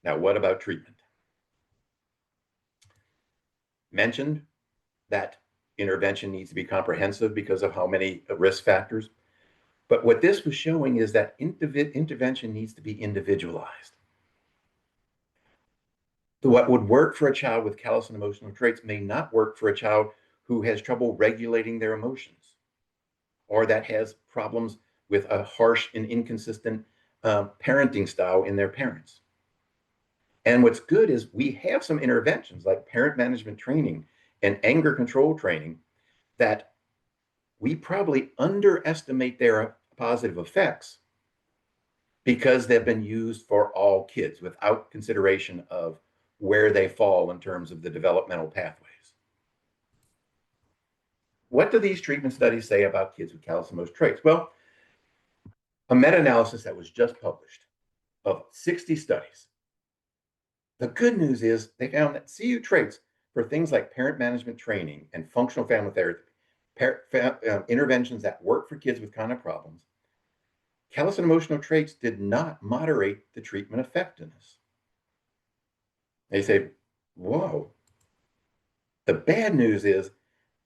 Now, what about treatment? Mentioned that intervention needs to be comprehensive because of how many risk factors. But what this was showing is that intervention needs to be individualized. So what would work for a child with callous and emotional traits may not work for a child who has trouble regulating their emotions, or that has problems with a harsh and inconsistent parenting style in their parents. And what's good is we have some interventions like parent management training and anger control training that we probably underestimate their positive effects because they've been used for all kids without consideration of where they fall in terms of the developmental pathways. What do these treatment studies say about kids with callous emotional traits? Well, a meta-analysis that was just published of 60 studies. The good news is they found that CU traits for things like parent management training and functional family therapy, interventions that work for kids with conduct problems, callous and emotional traits did not moderate the treatment effectiveness. They say, whoa. The bad news is,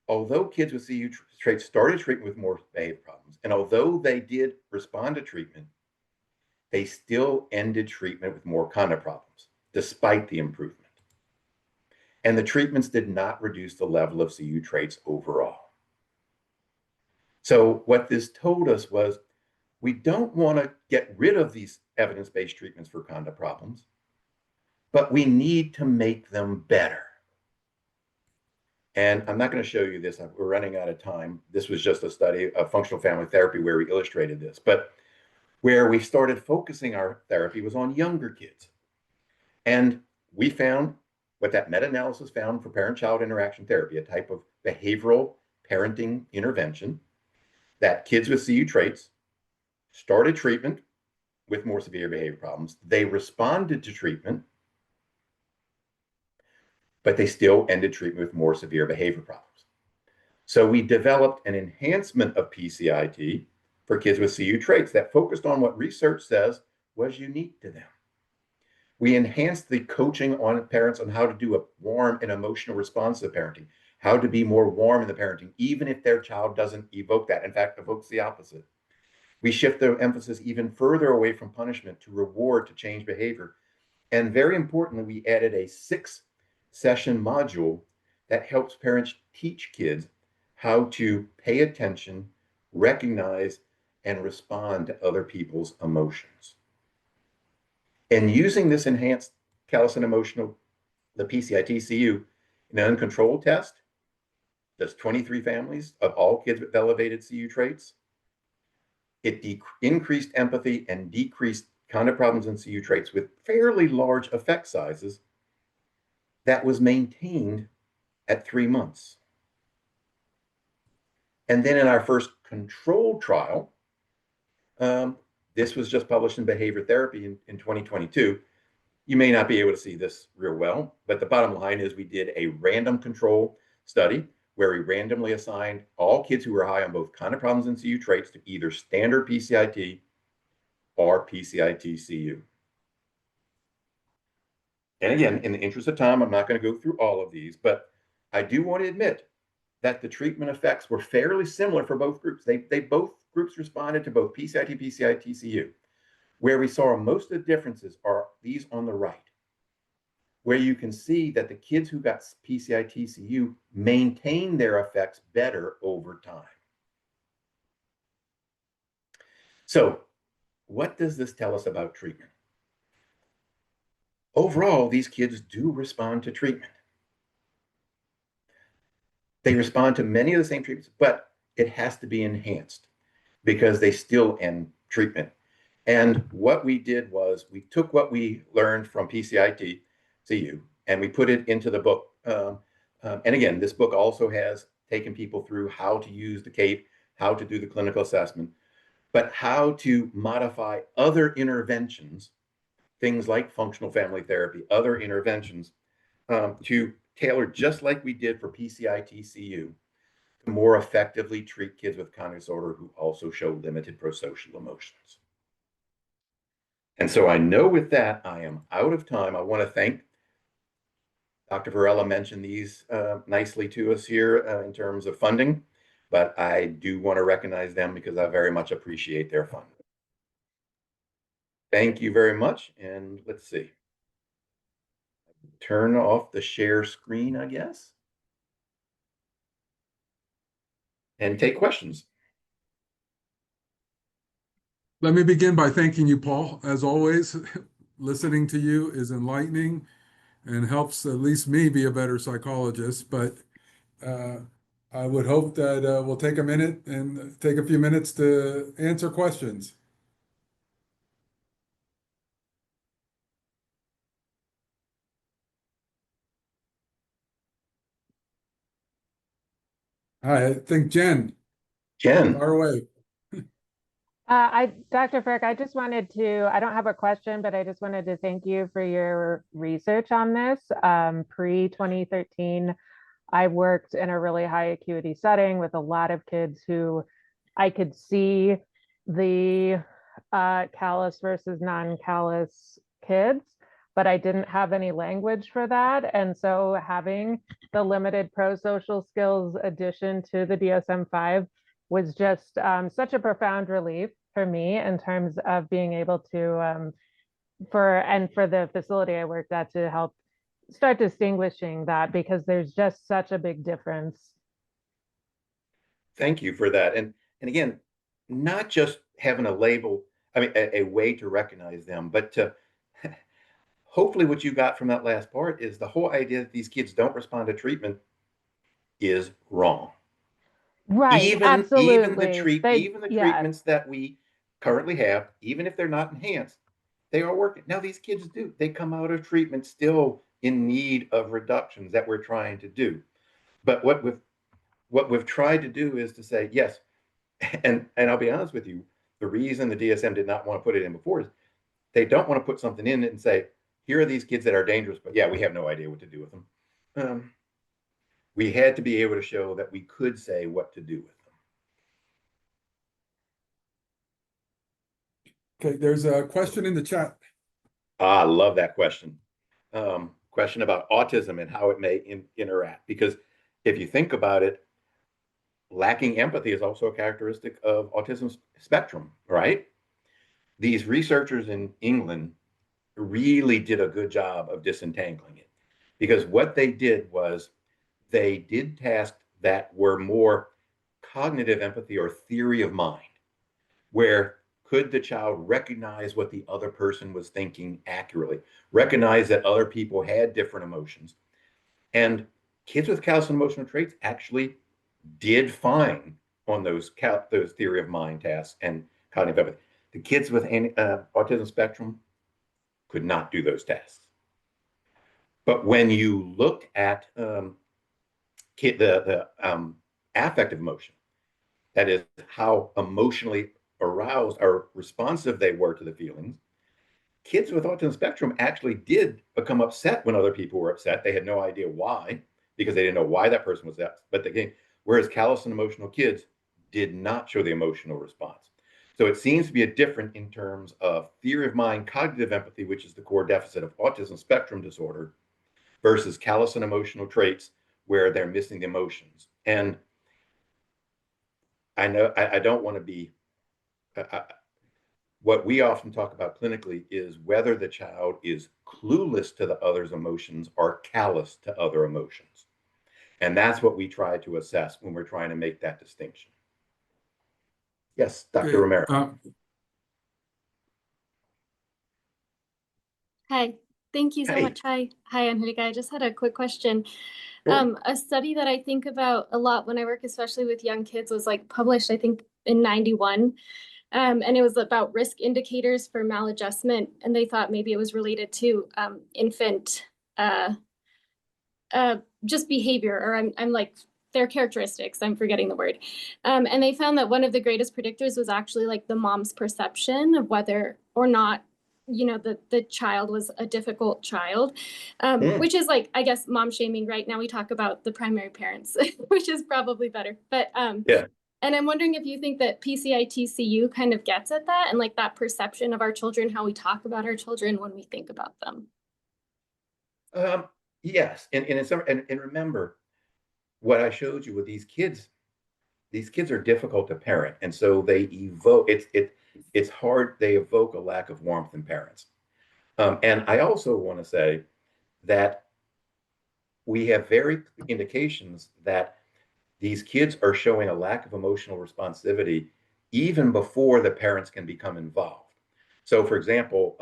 although kids with CU traits started treatment with more behavior problems, and although they did respond to treatment, they still ended treatment with more conduct problems, despite the improvement. And the treatments did not reduce the level of CU traits overall. So what this told us was, we don't want to get rid of these evidence-based treatments for conduct problems, but we need to make them better. And I'm not going to show you this. We're running out of time. This was just a study of functional family therapy where we illustrated this. But where we started focusing our therapy was on younger kids. And we found what that meta-analysis found for parent-child interaction therapy, a type of behavioral parenting intervention, that kids with CU traits started treatment with more severe behavior problems. They responded to treatment, but they still ended treatment with more severe behavior problems. So we developed an enhancement of PCIT for kids with CU traits that focused on what research says was unique to them. We enhanced the coaching on parents on how to do a warm and emotional responsive parenting, how to be more warm in the parenting, even if their child doesn't evoke that. In fact, evokes the opposite. We shift the emphasis even further away from punishment to reward to change behavior. And very importantly, we added a 6-session module that helps parents teach kids how to pay attention, recognize, and respond to other people's emotions. And using this enhanced callous and emotional, the PCIT-CU, in an uncontrolled test, there's 23 families of all kids with elevated CU traits. It increased empathy and decreased conduct problems in CU traits with fairly large effect sizes that was maintained at 3 months. And then in our first controlled trial, this was just published in Behavior Therapy in 2022. You may not be able to see this real well, but the bottom line is we did a random control study where we randomly assigned all kids who were high on both conduct problems and CU traits to either standard PCIT or PCIT-CU. And again, in the interest of time, I'm not going to go through all of these, but I do want to admit that the treatment effects were fairly similar for both groups. They both groups responded to both PCIT, PCIT-CU. Where we saw most of the differences are these on the right, where you can see that the kids who got PCIT-CU maintained their effects better over time. So what does this tell us about treatment? Overall, these kids do respond to treatment. They respond to many of the same treatments, but it has to be enhanced because they still end treatment. And what we did was we took what we learned from PCIT-CU and we put it into the book. And again, this book also has taken people through how to use the CAPE, how to do the clinical assessment, but how to modify other interventions, things like functional family therapy, other interventions to tailor, just like we did for PCIT-CU, to more effectively treat kids with conduct disorder who also show limited prosocial emotions. And so I know with that, I am out of time. I want to thank Dr. Varela mentioned these nicely to us here in terms of funding, but I do want to recognize them because I very much appreciate their funding. Thank you very much. And let's see. Turn off the share screen, I guess, and take questions. Let me begin by thanking you, Paul. As always, listening to you is enlightening and helps at least me be a better psychologist. But I would hope that we'll take a minute and take a few minutes to answer questions. Hi, I think Jen, Jen. fire away. Dr. Frick, I just wanted to, I don't have a question, but I just wanted to thank you for your research on this. Pre-2013, I worked in a really high acuity setting with a lot of kids who I could see the callous versus non-callous kids, but I didn't have any language for that. And so having the limited prosocial skills addition to the DSM-5 was just such a profound relief for me in terms of being able to, for the facility I worked at, to help start distinguishing that, because there's just such a big difference. Thank you for that. And again, not just having a label, I mean, a way to recognize them, but to hopefully what you got from that last part is the whole idea that these kids don't respond to treatment is wrong. Right, absolutely. Even the treatments that we currently have, even if they're not enhanced, they are working. Now these kids do. They come out of treatment still in need of reductions that we're trying to do. But what we've tried to do is to say, yes, and I'll be honest with you, the reason the DSM did not want to put it in before is they don't want to put something in it and say, here are these kids that are dangerous, but yeah, we have no idea what to do with them. We had to be able to show that we could say what to do with them. Okay, there's a question in the chat. I love that question. Question about autism and how it may interact. Because if you think about it, lacking empathy is also a characteristic of autism spectrum, right? These researchers in England really did a good job of disentangling it, because what they did was they did tasks that were more cognitive empathy or theory of mind, where could the child recognize what the other person was thinking accurately, recognize that other people had different emotions. And kids with callous and emotional traits actually did fine on those theory of mind tasks and cognitive empathy. The kids with autism spectrum could not do those tasks. But when you looked at the affective emotion, that is how emotionally aroused or responsive they were to the feelings, kids with autism spectrum actually did become upset when other people were upset. They had no idea why, because they didn't know why that person was upset. But again, whereas callous and emotional kids did not show the emotional response. So it seems to be a different in terms of theory of mind, cognitive empathy, which is the core deficit of autism spectrum disorder, versus callous and emotional traits where they're missing the emotions. And I know I don't want to be, what we often talk about clinically is whether the child is clueless to the other's emotions or callous to other emotions. And that's what we try to assess when we're trying to make that distinction. Yes, Dr. Okay, Romero. Hi, thank you so Hey. much. Hi, Angelica. I just had a quick question. Sure. A study that I think about a lot when I work, especially with young kids, was like published, I think, in 91. And it was about risk indicators for maladjustment. And they thought maybe it was related to infant just behavior, or I'm like their characteristics. I'm forgetting the word. And they found that one of the greatest predictors was actually like the mom's perception of whether or not the child was a difficult child, which is like, I guess, mom shaming. Right now we talk about the primary parents, which is probably better. But Yeah. and I'm wondering if you think that PCITCU kind of gets at that, and like that perception of our children, how we talk about our children when we think about them. Yes, and remember what I showed you with these kids. These kids are difficult to parent, and so they evoke it's hard. They evoke a lack of warmth in parents. And I also want to say that we have very indications that these kids are showing a lack of emotional responsivity even before the parents can become involved. So, for example,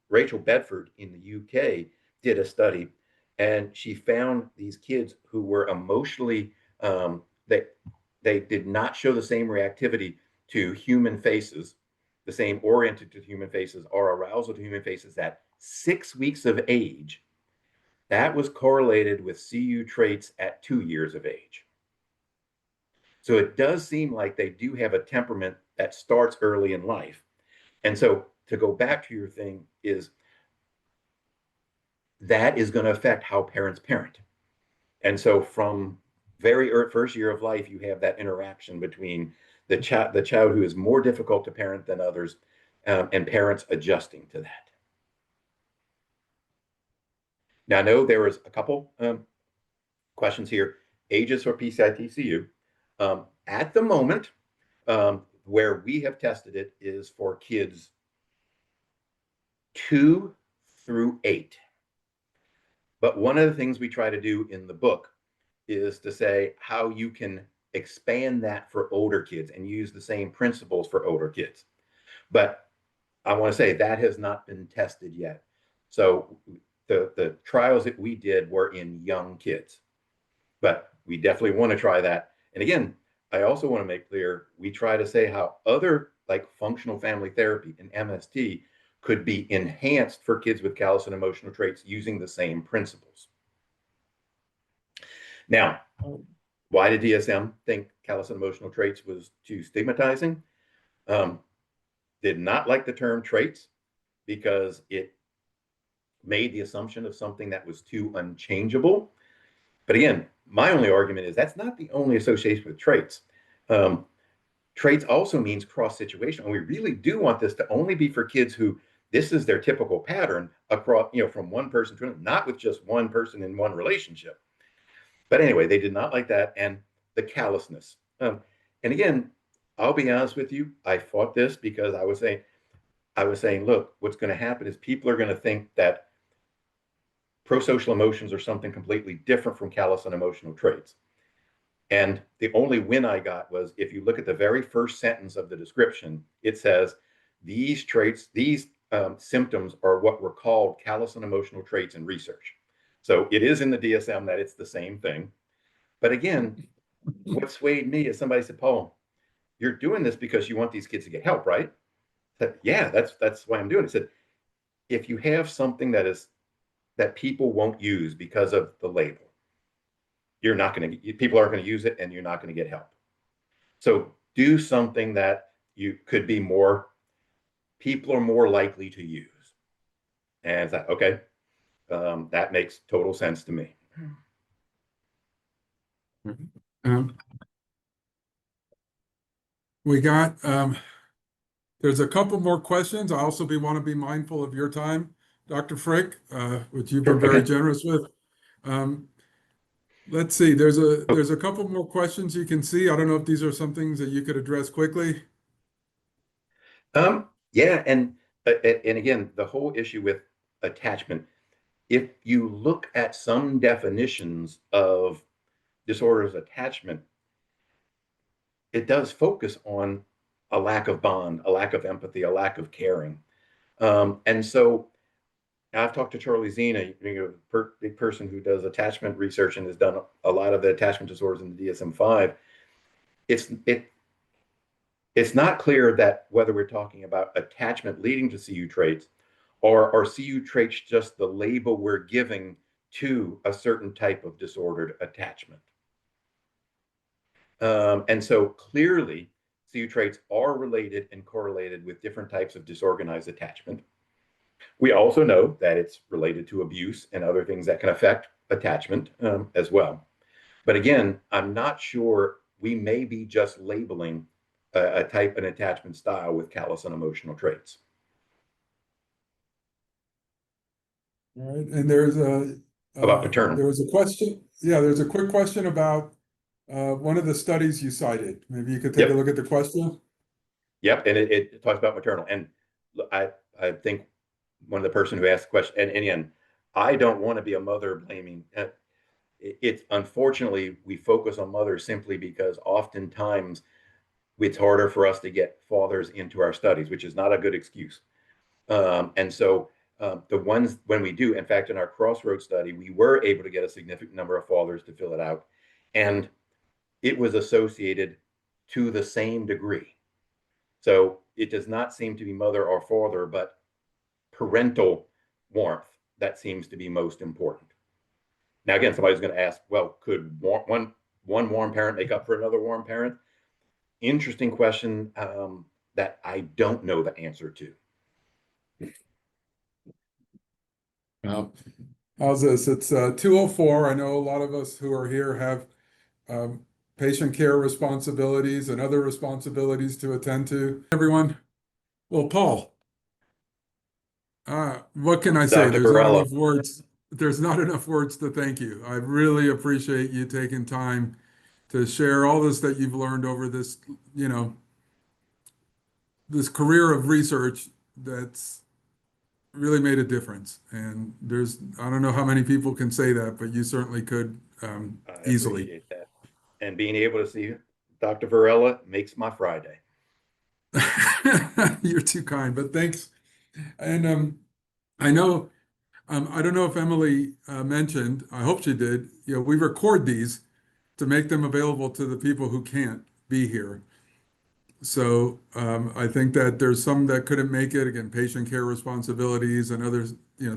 Rachel Bedford in the UK did a study, and she found these kids who were emotionally they did not show the same reactivity to human faces, the same oriented to human faces or arousal to human faces at 6 weeks of age. That was correlated with CU traits at 2 years of age. So it does seem like they do have a temperament that starts early in life. And so to go back to your thing is that is going to affect how parents parent. And so from very first year of life, you have that interaction between the child who is more difficult to parent than others, and parents adjusting to that. Now, I know there was a couple questions here. Ages for PCITCU. At the moment, where we have tested it is for kids 2 through 8. But one of the things we try to do in the book is to say how you can expand that for older kids and use the same principles for older kids. But I want to say that has not been tested yet. So the trials that we did were in young kids, but we definitely want to try that. And again, I also want to make clear, we try to say how other like functional family therapy and MST could be enhanced for kids with callous and emotional traits using the same principles. Now, why did DSM think callous and emotional traits was too stigmatizing? Did not like the term traits because it made the assumption of something that was too unchangeable. But again, my only argument is that's not the only association with traits. Traits also means cross situation. And we really do want this to only be for kids who this is their typical pattern across, from one person to another, not with just one person in one relationship. But anyway, they did not like that. And the callousness. And again, I'll be honest with you, I fought this because I was saying, I was saying, look, what's going to happen is people are going to think that prosocial emotions are something completely different from callous and emotional traits. And the only win I got was if you look at the very first sentence of the description, it says these traits, these symptoms are what were called callous and emotional traits in research. So it is in the DSM that it's the same thing. But again, what swayed me is somebody said, Paul, you're doing this because you want these kids to get help, right? I said, yeah, that's why I'm doing it. I said, if you have something that people won't use because of the label, you're not going to, people aren't going to use it and you're not going to get help. So do something that you could be more, people are more likely to use. And it's like, okay, that makes total sense to me. Um, we got, there's a couple more questions. I also want to be mindful of your time, Dr. Frick, which you've been very generous with. Let's see, there's a couple more questions you can see. I don't know if these are some things that you could address quickly. Yeah, and again, the whole issue with attachment, if you look at some definitions of disorders of attachment, it does focus on a lack of bond, a lack of empathy, a lack of caring. And so I've talked to Charlie Zena, big person who does attachment research and has done a lot of the attachment disorders in the DSM-5. It's not clear that whether we're talking about attachment leading to CU traits or are CU traits just the label we're giving to a certain type of disordered attachment. And so clearly, CU traits are related and correlated with different types of disorganized attachment. We also know that it's related to abuse and other things that can affect attachment as well. But again, I'm not sure, we may be just labeling a type and attachment style with callous and emotional traits. All right, and there's About paternal. there was a question. Yeah, there's a quick question about one of the studies you cited. Maybe you could take a look at the question. Yep, and it talks about maternal. And I think one of the person who asked the question, and again, I don't want to be a mother blaming. It's unfortunately, we focus on mothers simply because oftentimes it's harder for us to get fathers into our studies, which is not a good excuse. And so the ones, when we do, in fact, in our Crossroads study, we were able to get a significant number of fathers to fill it out. And it was associated to the same degree. So it does not seem to be mother or father, but parental warmth that seems to be most important. Now, again, somebody's going to ask, well, could one warm parent make up for another warm parent? Interesting question that I don't know the answer to. Well, how's this? It's 2:04. I know a lot of us who are here have patient care responsibilities and other responsibilities to attend to. Everyone, well, Paul, what can I say? Dr. There's not Varela. enough words. There's not enough words to thank you. I really appreciate you taking time to share all this that you've learned over this, this career of research that's really made a difference. And I don't know how many people can say that, but you certainly could easily. Appreciate that. And being able to see Dr. Varela makes my Friday. You're too kind, but thanks. And I know, I don't know if Emily mentioned, I hope she did, we record these to make them available to the people who can't be here. So I think that there's some that couldn't make it, again, patient care responsibilities and other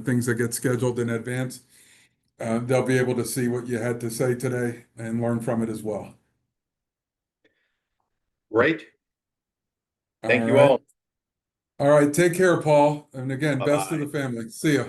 things that get scheduled in advance. They'll be able to see what you had to say today and learn from it as well. Great. Thank you all. All right, take care, Paul. And again, best to Bye-bye. the family. See ya.